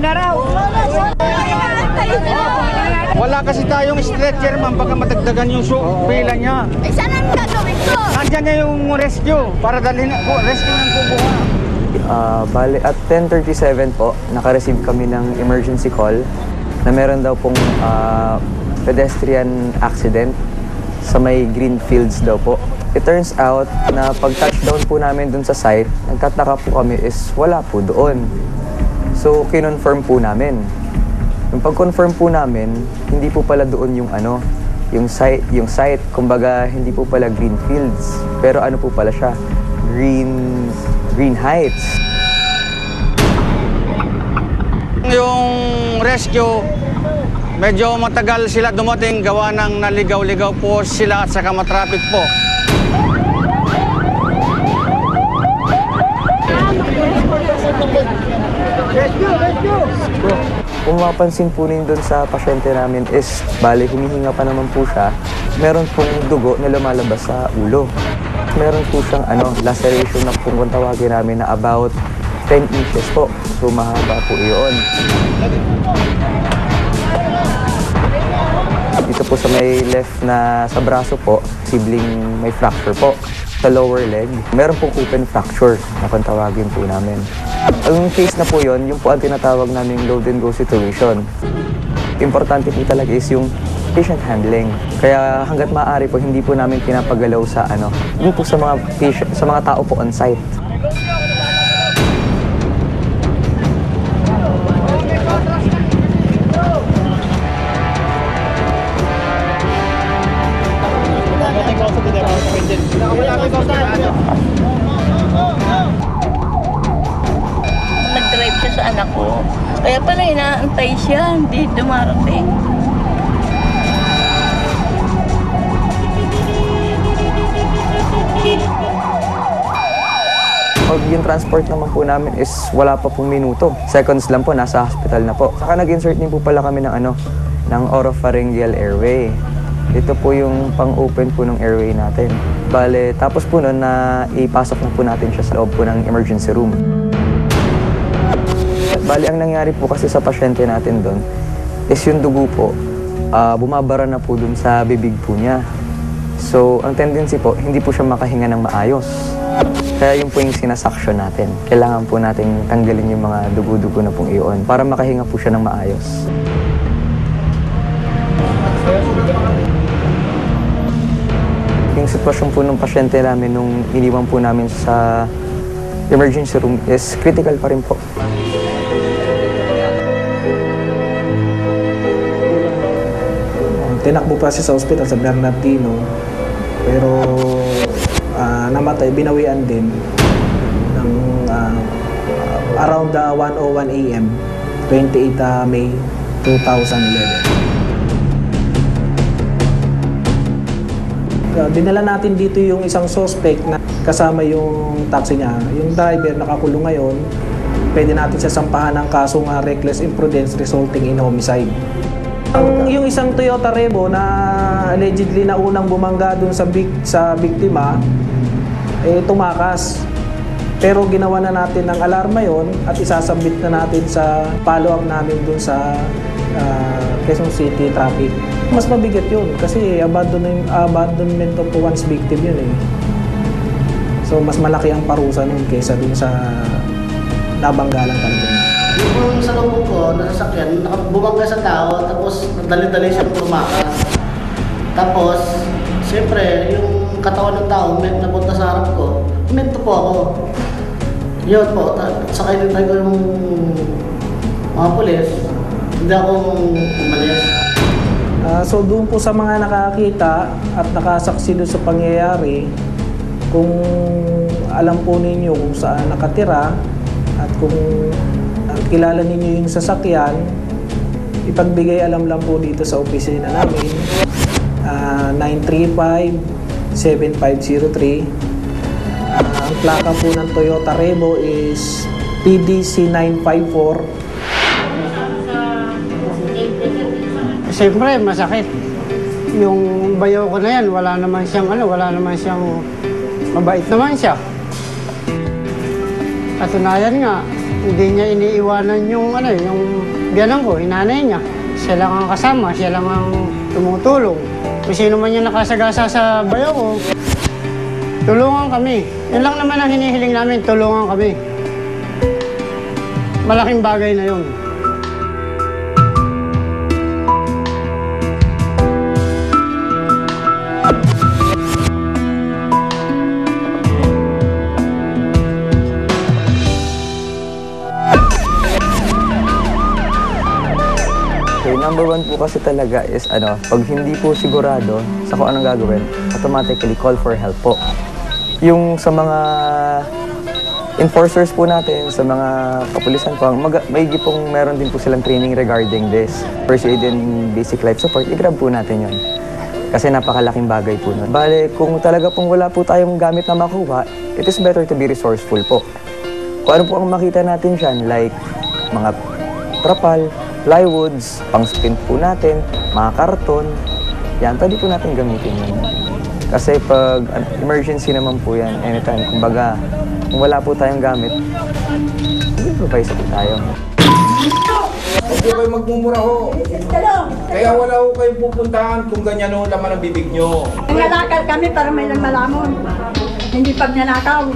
na raw. Wala kasi tayong stretcher, ma'am, baka matagdagan yung pila niya. Eh, saan ang gagawin ko? Nandiyan niya yung rescue para dalhin rescue ng kubuha. Bale, at 10:37 po, naka-receive kami ng emergency call na meron daw pong pedestrian accident sa may green fields daw po. It turns out na pag-touchdown po namin dun sa site, nagtataka po kami is wala po doon. So, kinonfirm po namin. Yung pag-confirm po namin, hindi po pala doon yung site, kumbaga hindi po pala green fields. Pero ano po pala siya? Green Heights. Yung rescue, medyo matagal sila dumating, gawa ng naligaw-ligaw po sila at saka matraffic po. Kung mapansin po nin doon sa pasyente namin is, bale, humihinga pa naman po siya. Meron pong dugo na lumalabas sa ulo. Meron po siyang laceration na kung tawagin namin na about 10 inches po. So, mahaba po iyon. Dito po sa may left na sa braso po, sibling may fracture po. Sa lower leg, meron pong open fracture na kung tawagin po namin. Ang case na po yon, yung po ang tinatawag namin load and go situation. Importante po talaga is yung patient handling. Kaya hanggat maaari po, hindi po namin pinapagalaw sa hindi po sa mga patient, sa mga tao po on site. Nag-drive siya sa anak ko. Kaya pala inaantay siya, hindi dumarating. Pag yung transport naman po namin is wala pa pong minuto. Seconds lang po, nasa hospital na po. Saka nag-insert din po pala kami ng oropharyngeal airway. Ito po yung pang-open po ng airway natin. Bale, tapos po nun na ipasok na po natin siya sa loob po ng emergency room. Bale, ang nangyari po kasi sa pasyente natin doon is yung dugo po, bumabara na po dun sa bibig po niya. So, ang tendency po, hindi po siya makahinga ng maayos. Kaya yun po yung sinasuction natin. Kailangan po natin tanggalin yung mga dugo-dugo na pong iyon para makahinga po siya ng maayos. Yung sitwasyon po ng pasyente namin nung iniwan po namin sa emergency room is critical pa rin po. Tinakbo pa siya sa ospital sa Bernardino, pero namatay, binawian din ng around 1:01 a.m. 28 May 2011. Dinala natin dito yung isang suspect na kasama yung taxi niya. Yung driver nakakulong ngayon, pwede natin siya sampahan ng kasong reckless imprudence resulting in homicide. Yung isang Toyota Revo na allegedly na unang bumangga dun sa biktima, tumakas. Pero ginawa na natin ng alarma yon at isasubmit na natin sa follow-up namin dun sa Quezon City Traffic. Mas mabigat yun kasi abandonment of one's victim yun eh. So mas malaki ang parusa nun kaysa dun sa nabanggalang talaga. Yung sa loob ko, nasasakyan, bumangga sa tao, tapos dali-dali siyang tumakas. Tapos, siyempre, yung katawan ng tao, napunta sa harap ko, huminto po ako. Yun po, sakay din tayo yung mga pulis, hindi ako umalis. So doon po sa mga nakakita at nakasaksi doon sa pangyayari, kung alam po ninyo kung saan nakatira at kung kilala ninyo yung sasakyan, ipagbigay alam lang po dito sa opisina namin, 935-7503. Ang plaka po ng Toyota Revo is PDC 954. Siyempre, masakit. Yung bayaw ko na yan, wala naman siyang mabait naman siya. Katunayan nga, Hindi niya iniiwanan yung yung biyanan ko, hinanay niya. Siya lang ang kasama, siya lang ang tumutulong. Kung sino man yung nakasagasa sa bayaw ko, tulungan kami. Yun lang naman ang hinihiling namin, tulungan kami. Malaking bagay na yun. Okay, number one po kasi talaga is pag hindi po sigurado sa kung anong gagawin, automatically call for help po. Yung sa mga enforcers po natin, sa mga kapulisan po, maigi pong meron din po silang training regarding this. First aid and basic life support, i-grab po natin yun. Kasi napakalaking bagay po nun. Bale, kung talaga pong wala po tayong gamit na makuha, it is better to be resourceful po. Kung ano po ang makita natin dyan, like mga trapal, plywoods, pang-spin po natin, mga karton, yan, pwede po natin gamitin yun. Kasi pag emergency naman po yan, anytime, kumbaga, kung wala po tayong gamit, improvise po tayo. Huwag po kayo magmumura ho. Kaya wala ho kayong pupuntahan kung ganyan ho laman ang bibig nyo. Nangalakal kami para may nagmalamon. Hindi pag nanakaw.